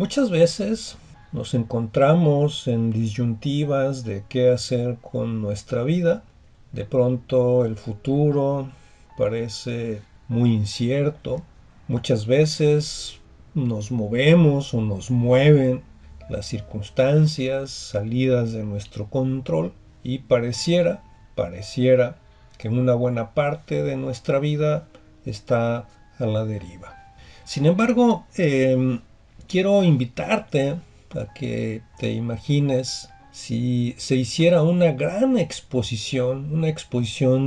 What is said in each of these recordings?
Muchas veces nos encontramos en disyuntivas de qué hacer con nuestra vida. De pronto el futuro parece muy incierto. Muchas veces nos movemos o nos mueven las circunstancias salidas de nuestro control y pareciera que una buena parte de nuestra vida está a la deriva. Sin embargo, quiero invitarte a que te imagines si se hiciera una exposición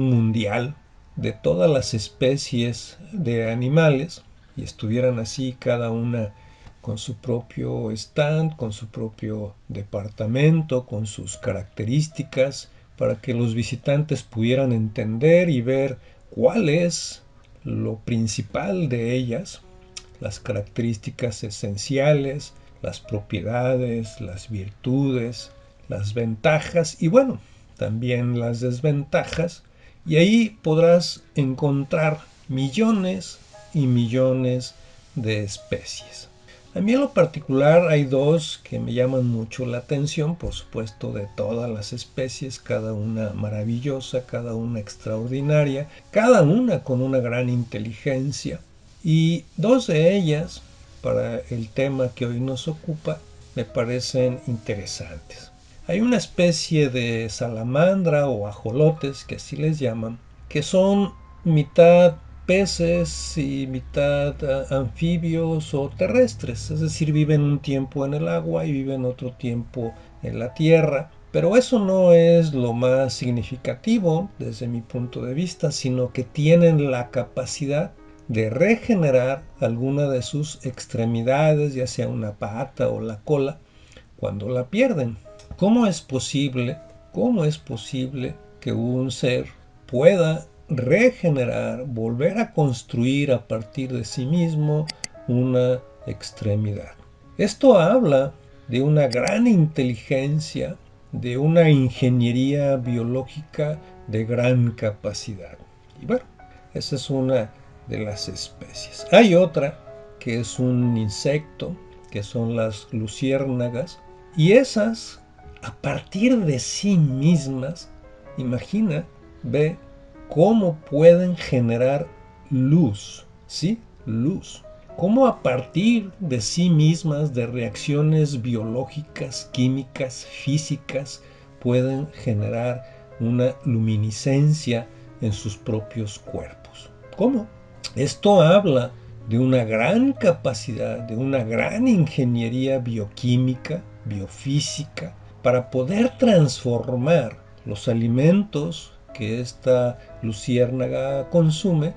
mundial de todas las especies de animales y estuvieran así cada una con su propio stand, con su propio departamento, con sus características, para que los visitantes pudieran entender y ver cuál es lo principal de ellas, las características esenciales, las propiedades, las virtudes, las ventajas y bueno, también las desventajas. Y ahí podrás encontrar millones y millones de especies. A mí en lo particular hay dos que me llaman mucho la atención, por supuesto de todas las especies, cada una maravillosa, cada una extraordinaria, cada una con una gran inteligencia. Y dos de ellas, para el tema que hoy nos ocupa, me parecen interesantes. Hay una especie de salamandra o ajolotes, que así les llaman, que son mitad peces y mitad anfibios o terrestres, es decir, viven un tiempo en el agua y viven otro tiempo en la tierra. Pero eso no es lo más significativo desde mi punto de vista, sino que tienen la capacidad de regenerar alguna de sus extremidades, ya sea una pata o la cola, cuando la pierden. ¿Cómo es posible? ¿Cómo es posible que un ser pueda regenerar, volver a construir a partir de sí mismo una extremidad? Esto habla de una gran inteligencia, de una ingeniería biológica de gran capacidad. Y bueno, esa es una de las especies. Hay otra que es un insecto, que son las luciérnagas, y esas, a partir de sí mismas, imagina, ve cómo pueden generar luz, ¿sí? Luz. Cómo a partir de sí mismas, de reacciones biológicas, químicas, físicas, pueden generar una luminiscencia en sus propios cuerpos. ¿Cómo? Esto habla de una gran capacidad, de una gran ingeniería bioquímica, biofísica, para poder transformar los alimentos que esta luciérnaga consume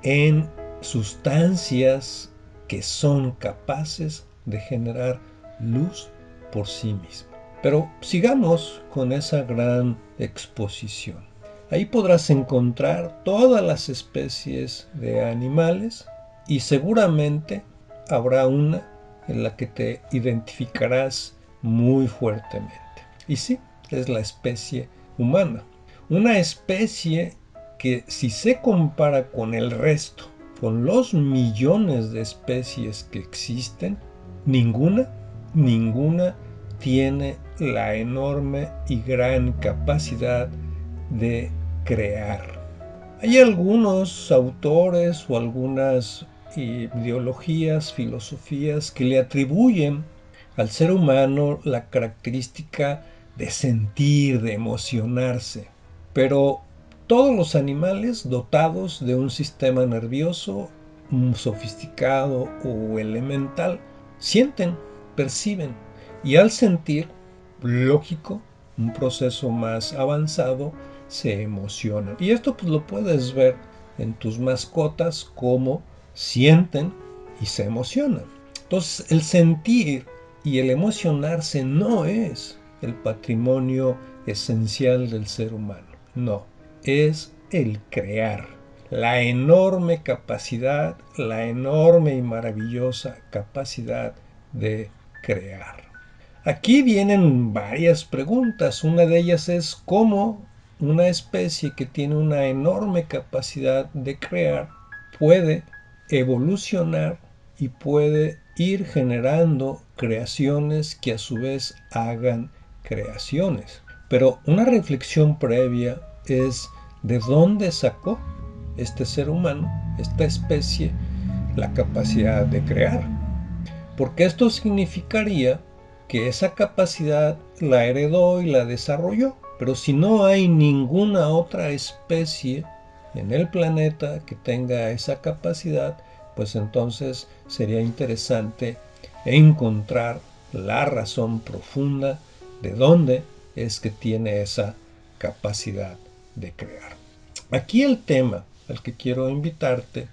en sustancias que son capaces de generar luz por sí mismas. Pero sigamos con esa gran exposición. Ahí podrás encontrar todas las especies de animales y seguramente habrá una en la que te identificarás muy fuertemente. Y sí, es la especie humana. Una especie que si se compara con el resto, con los millones de especies que existen, ninguna tiene la enorme y gran capacidad de crear. Hay algunos autores o algunas ideologías, filosofías que le atribuyen al ser humano la característica de sentir, de emocionarse. Pero todos los animales dotados de un sistema nervioso sofisticado o elemental sienten, perciben, y al sentir, lógico, un proceso más avanzado, se emocionan. Y esto pues lo puedes ver en tus mascotas, cómo sienten y se emocionan. Entonces el sentir y el emocionarse no es el patrimonio esencial del ser humano, no, es el crear. La enorme capacidad, la enorme y maravillosa capacidad de crear. Aquí vienen varias preguntas. Una de ellas es cómo una especie que tiene una enorme capacidad de crear puede evolucionar y puede ir generando creaciones que a su vez hagan creaciones. Pero una reflexión previa es de dónde sacó este ser humano, esta especie, la capacidad de crear. Porque esto significaría que esa capacidad la heredó y la desarrolló. Pero si no hay ninguna otra especie en el planeta que tenga esa capacidad, pues entonces sería interesante encontrar la razón profunda de dónde es que tiene esa capacidad de crear. Aquí el tema al que quiero invitarte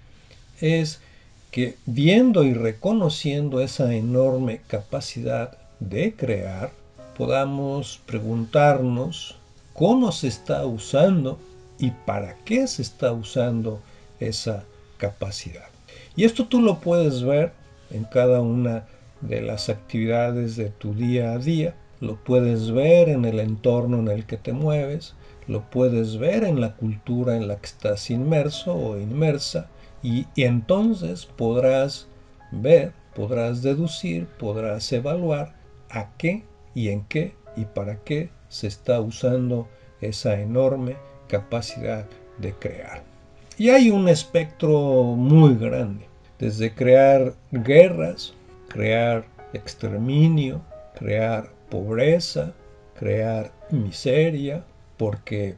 es que viendo y reconociendo esa enorme capacidad de crear, podamos preguntarnos cómo se está usando y para qué se está usando esa capacidad. Y esto tú lo puedes ver en cada una de las actividades de tu día a día, lo puedes ver en el entorno en el que te mueves, lo puedes ver en la cultura en la que estás inmerso o inmersa, y entonces podrás ver, podrás deducir, podrás evaluar a qué y en qué y para qué se está usando esa enorme capacidad de crear. Y hay un espectro muy grande, desde crear guerras, crear exterminio, crear pobreza, crear miseria, porque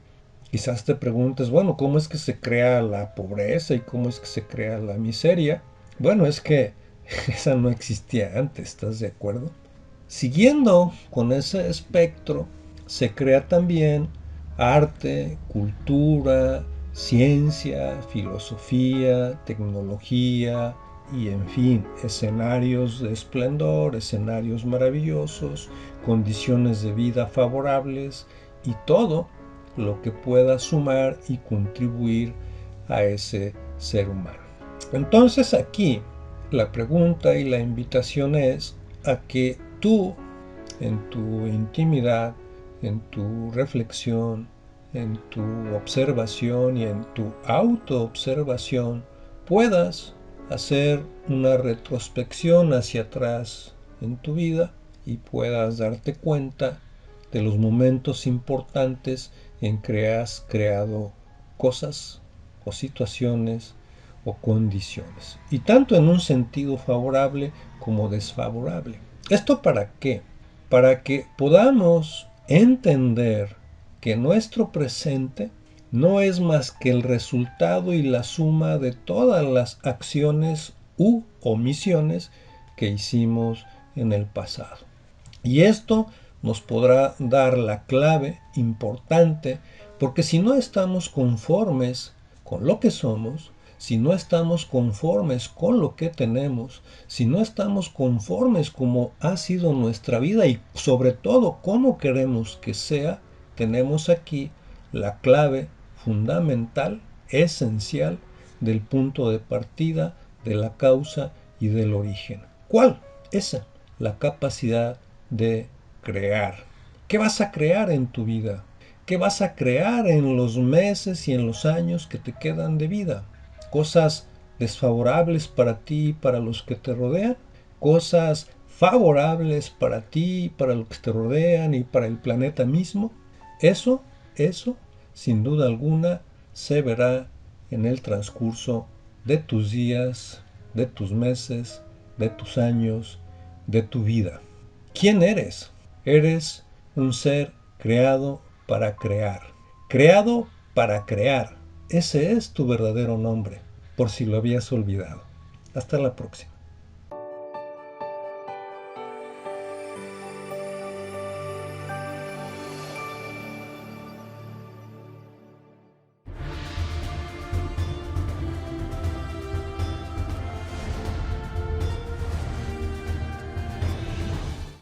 quizás te preguntes, bueno, ¿cómo es que se crea la pobreza y cómo es que se crea la miseria? Bueno, es que esa no existía antes, ¿estás de acuerdo? Siguiendo con ese espectro, se crea también arte, cultura, ciencia, filosofía, tecnología y, en fin, escenarios de esplendor, escenarios maravillosos, condiciones de vida favorables y todo lo que pueda sumar y contribuir a ese ser humano. Entonces aquí la pregunta y la invitación es a que tú, en tu intimidad, en tu reflexión, en tu observación y en tu autoobservación, puedas hacer una retrospección hacia atrás en tu vida y puedas darte cuenta de los momentos importantes en que has creado cosas o situaciones o condiciones, y tanto en un sentido favorable como desfavorable. ¿Esto para qué? Para que podamos entender que nuestro presente no es más que el resultado y la suma de todas las acciones u omisiones que hicimos en el pasado. Y esto nos podrá dar la clave importante, porque si no estamos conformes con lo que somos, si no estamos conformes con lo que tenemos, si no estamos conformes como ha sido nuestra vida y sobre todo cómo queremos que sea, tenemos aquí la clave fundamental, esencial, del punto de partida, de la causa y del origen. ¿Cuál? Esa, la capacidad de crear. ¿Qué vas a crear en tu vida? ¿Qué vas a crear en los meses y en los años que te quedan de vida? ¿Cosas desfavorables para ti y para los que te rodean? ¿Cosas favorables para ti, para los que te rodean y para el planeta mismo? Eso, sin duda alguna, se verá en el transcurso de tus días, de tus meses, de tus años, de tu vida. ¿Quién eres? Eres un ser creado para crear. Creado para crear. Ese es tu verdadero nombre, por si lo habías olvidado. Hasta la próxima.